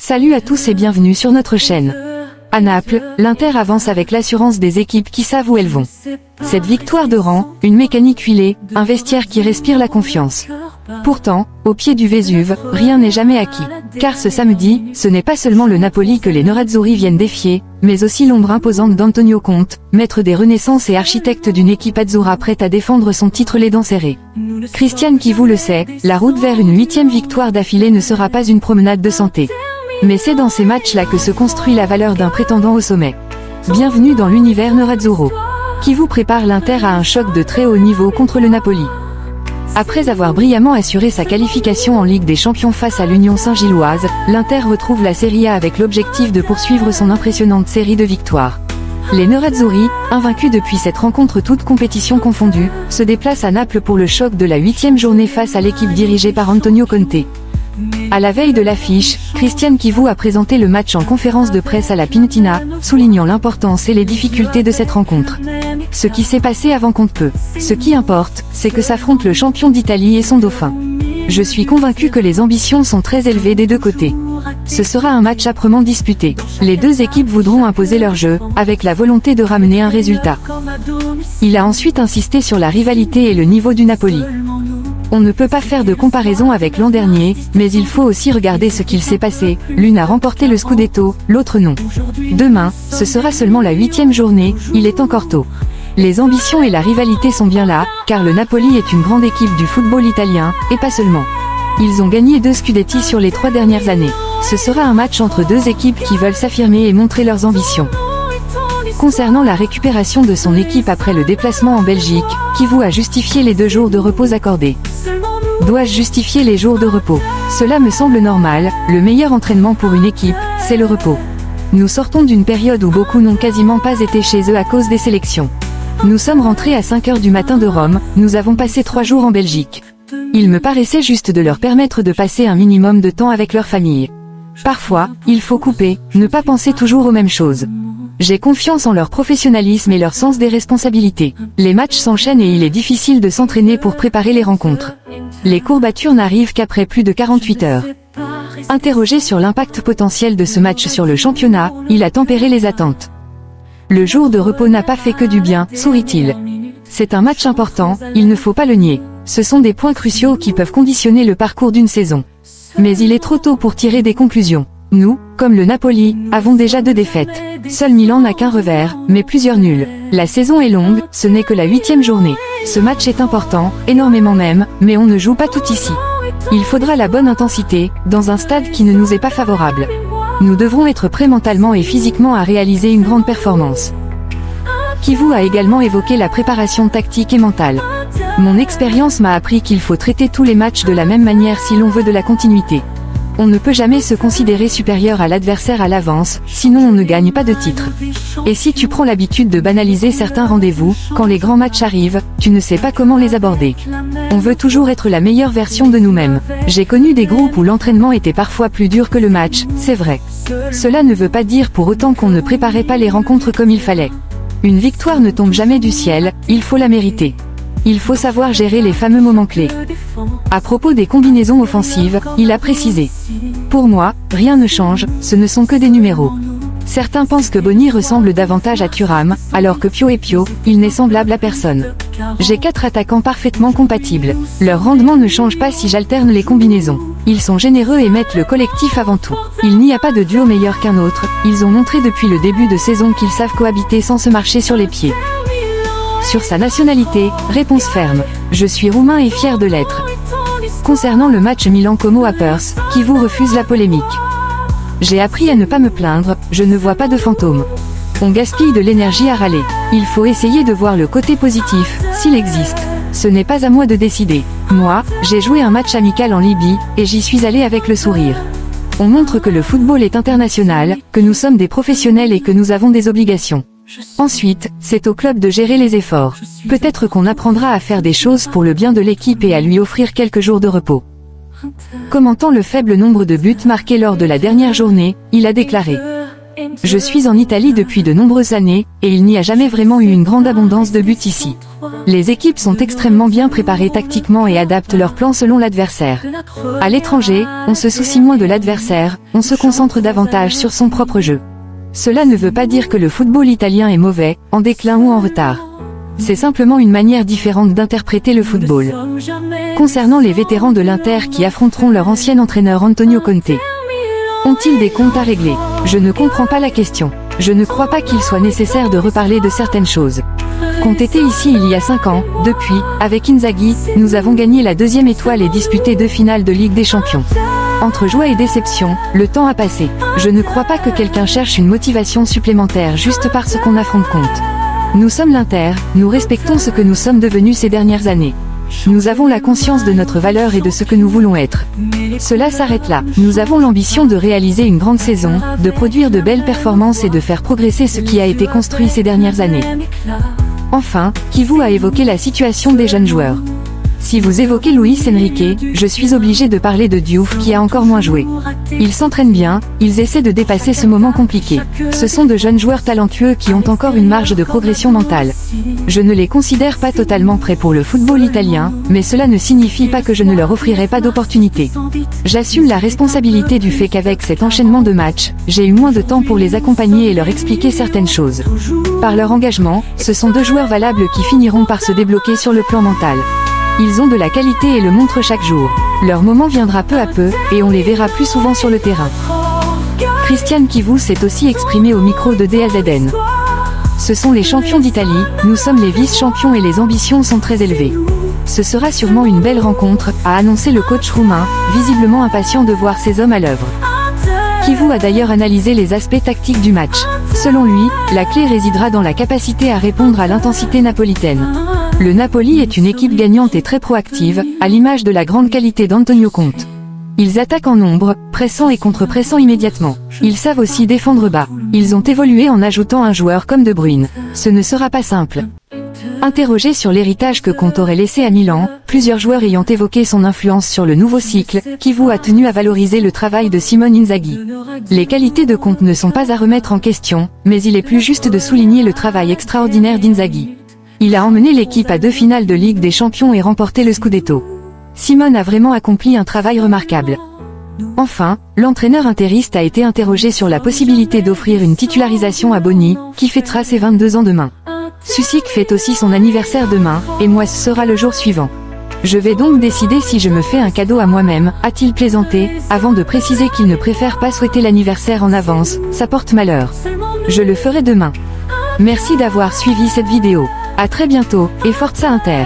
Salut à tous et bienvenue sur notre chaîne. À Naples, l'Inter avance avec l'assurance des équipes qui savent où elles vont. Cette victoire de rang, une mécanique huilée, un vestiaire qui respire la confiance. Pourtant, au pied du Vésuve, rien n'est jamais acquis. Car ce samedi, ce n'est pas seulement le Napoli que les Nerazzurri viennent défier, mais aussi l'ombre imposante d'Antonio Conte, maître des renaissances et architecte d'une équipe azzurra prête à défendre son titre les dents serrées. Christian Chivu le sait, la route vers une 8e victoire d'affilée ne sera pas une promenade de santé. Mais c'est dans ces matchs-là que se construit la valeur d'un prétendant au sommet. Bienvenue dans l'univers Nerazzurro, qui vous prépare l'Inter à un choc de très haut niveau contre le Napoli. Après avoir brillamment assuré sa qualification en Ligue des Champions face à l'Union Saint-Gilloise, l'Inter retrouve la Serie A avec l'objectif de poursuivre son impressionnante série de victoires. Les Nerazzurri, invaincus depuis cette rencontre toute compétition confondue, se déplacent à Naples pour le choc de la 8e journée face à l'équipe dirigée par Antonio Conte. À la veille de l'affiche, Christian Chivu a présenté le match en conférence de presse à la Pintina, soulignant l'importance et les difficultés de cette rencontre. Ce qui s'est passé avant compte peu. Ce qui importe, c'est que s'affronte le champion d'Italie et son dauphin. Je suis convaincu que les ambitions sont très élevées des deux côtés. Ce sera un match âprement disputé. Les deux équipes voudront imposer leur jeu, avec la volonté de ramener un résultat. Il a ensuite insisté sur la rivalité et le niveau du Napoli. On ne peut pas faire de comparaison avec l'an dernier, mais il faut aussi regarder ce qu'il s'est passé. L'une a remporté le Scudetto, l'autre non. Demain, ce sera seulement la 8e journée, il est encore tôt. Les ambitions et la rivalité sont bien là, car le Napoli est une grande équipe du football italien, et pas seulement. Ils ont gagné 2 Scudetti sur les 3 dernières années. Ce sera un match entre deux équipes qui veulent s'affirmer et montrer leurs ambitions. Concernant la récupération de son équipe après le déplacement en Belgique, Chivu a justifié les 2 jours de repos accordés. Dois-je justifier les jours de repos? Cela me semble normal, le meilleur entraînement pour une équipe, c'est le repos. Nous sortons d'une période où beaucoup n'ont quasiment pas été chez eux à cause des sélections. Nous sommes rentrés à 5 h du matin de Rome, nous avons passé 3 jours en Belgique. Il me paraissait juste de leur permettre de passer un minimum de temps avec leur famille. Parfois, il faut couper, ne pas penser toujours aux mêmes choses. J'ai confiance en leur professionnalisme et leur sens des responsabilités. Les matchs s'enchaînent et il est difficile de s'entraîner pour préparer les rencontres. Les courbatures n'arrivent qu'après plus de 48 heures. Interrogé sur l'impact potentiel de ce match sur le championnat, il a tempéré les attentes. Le jour de repos n'a pas fait que du bien, sourit-il. C'est un match important, il ne faut pas le nier. Ce sont des points cruciaux qui peuvent conditionner le parcours d'une saison. Mais il est trop tôt pour tirer des conclusions. Nous, comme le Napoli, avons déjà 2 défaites. Seul Milan n'a qu'un revers, mais plusieurs nuls. La saison est longue, ce n'est que la 8e journée. Ce match est important, énormément même, mais on ne joue pas tout ici. Il faudra la bonne intensité, dans un stade qui ne nous est pas favorable. Nous devrons être prêts mentalement et physiquement à réaliser une grande performance. Chivu a également évoqué la préparation tactique et mentale. Mon expérience m'a appris qu'il faut traiter tous les matchs de la même manière si l'on veut de la continuité. On ne peut jamais se considérer supérieur à l'adversaire à l'avance, sinon on ne gagne pas de titre. Et si tu prends l'habitude de banaliser certains rendez-vous, quand les grands matchs arrivent, tu ne sais pas comment les aborder. On veut toujours être la meilleure version de nous-mêmes. J'ai connu des groupes où l'entraînement était parfois plus dur que le match, c'est vrai. Cela ne veut pas dire pour autant qu'on ne préparait pas les rencontres comme il fallait. Une victoire ne tombe jamais du ciel, il faut la mériter. Il faut savoir gérer les fameux moments clés. À propos des combinaisons offensives, il a précisé. Pour moi, rien ne change, ce ne sont que des numéros. Certains pensent que Boni ressemble davantage à Thuram, alors que Pio est Pio, il n'est semblable à personne. J'ai 4 attaquants parfaitement compatibles. Leur rendement ne change pas si j'alterne les combinaisons. Ils sont généreux et mettent le collectif avant tout. Il n'y a pas de duo meilleur qu'un autre, ils ont montré depuis le début de saison qu'ils savent cohabiter sans se marcher sur les pieds. Sur sa nationalité, réponse ferme. Je suis roumain et fier de l'être. Concernant le match Milan-Como à Perth, Chivu refuse la polémique. J'ai appris à ne pas me plaindre, je ne vois pas de fantômes. On gaspille de l'énergie à râler. Il faut essayer de voir le côté positif, s'il existe. Ce n'est pas à moi de décider. Moi, j'ai joué un match amical en Libye, et j'y suis allé avec le sourire. On montre que le football est international, que nous sommes des professionnels et que nous avons des obligations. Ensuite, c'est au club de gérer les efforts. Peut-être qu'on apprendra à faire des choses pour le bien de l'équipe et à lui offrir quelques jours de repos. Commentant le faible nombre de buts marqués lors de la dernière journée, il a déclaré Je suis en Italie depuis de nombreuses années, et il n'y a jamais vraiment eu une grande abondance de buts ici. Les équipes sont extrêmement bien préparées tactiquement et adaptent leurs plans selon l'adversaire. À l'étranger, on se soucie moins de l'adversaire, on se concentre davantage sur son propre jeu. Cela ne veut pas dire que le football italien est mauvais, en déclin ou en retard. C'est simplement une manière différente d'interpréter le football. Concernant les vétérans de l'Inter qui affronteront leur ancien entraîneur Antonio Conte, ont-ils des comptes à régler? Je ne comprends pas la question. Je ne crois pas qu'il soit nécessaire de reparler de certaines choses. Conte était ici il y a 5 ans, depuis, avec Inzaghi, nous avons gagné la 2e étoile et disputé 2 finales de Ligue des Champions. Entre joie et déception, le temps a passé. Je ne crois pas que quelqu'un cherche une motivation supplémentaire juste parce qu'on affronte Conte. Nous sommes l'Inter, nous respectons ce que nous sommes devenus ces dernières années. Nous avons la conscience de notre valeur et de ce que nous voulons être. Cela s'arrête là. Nous avons l'ambition de réaliser une grande saison, de produire de belles performances et de faire progresser ce qui a été construit ces dernières années. Enfin, Kivu a évoqué la situation des jeunes joueurs. Si vous évoquez Luis Enrique, je suis obligé de parler de Diouf qui a encore moins joué. Ils s'entraînent bien, ils essaient de dépasser ce moment compliqué. Ce sont de jeunes joueurs talentueux qui ont encore une marge de progression mentale. Je ne les considère pas totalement prêts pour le football italien, mais cela ne signifie pas que je ne leur offrirai pas d'opportunités. J'assume la responsabilité du fait qu'avec cet enchaînement de matchs, j'ai eu moins de temps pour les accompagner et leur expliquer certaines choses. Par leur engagement, ce sont 2 joueurs valables qui finiront par se débloquer sur le plan mental. Ils ont de la qualité et le montrent chaque jour. Leur moment viendra peu à peu, et on les verra plus souvent sur le terrain. Christian Kivu s'est aussi exprimé au micro de DAZN. Ce sont les champions d'Italie, nous sommes les vice-champions et les ambitions sont très élevées. Ce sera sûrement une belle rencontre, a annoncé le coach roumain, visiblement impatient de voir ces hommes à l'œuvre. Kivu a d'ailleurs analysé les aspects tactiques du match. Selon lui, la clé résidera dans la capacité à répondre à l'intensité napolitaine. Le Napoli est une équipe gagnante et très proactive, à l'image de la grande qualité d'Antonio Conte. Ils attaquent en nombre, pressant et contre-pressant immédiatement. Ils savent aussi défendre bas. Ils ont évolué en ajoutant un joueur comme De Bruyne. Ce ne sera pas simple. Interrogé sur l'héritage que Conte aurait laissé à Milan, plusieurs joueurs ayant évoqué son influence sur le nouveau cycle, Kivu a tenu à valoriser le travail de Simone Inzaghi. Les qualités de Conte ne sont pas à remettre en question, mais il est plus juste de souligner le travail extraordinaire d'Inzaghi. Il a emmené l'équipe à 2 finales de Ligue des Champions et remporté le Scudetto. Simone a vraiment accompli un travail remarquable. Enfin, l'entraîneur interiste a été interrogé sur la possibilité d'offrir une titularisation à Boni, qui fêtera ses 22 ans demain. Susic fête aussi son anniversaire demain, et moi ce sera le jour suivant. Je vais donc décider si je me fais un cadeau à moi-même, a-t-il plaisanté, avant de préciser qu'il ne préfère pas souhaiter l'anniversaire en avance, ça porte malheur. Je le ferai demain. Merci d'avoir suivi cette vidéo. À très bientôt, et Forza Inter.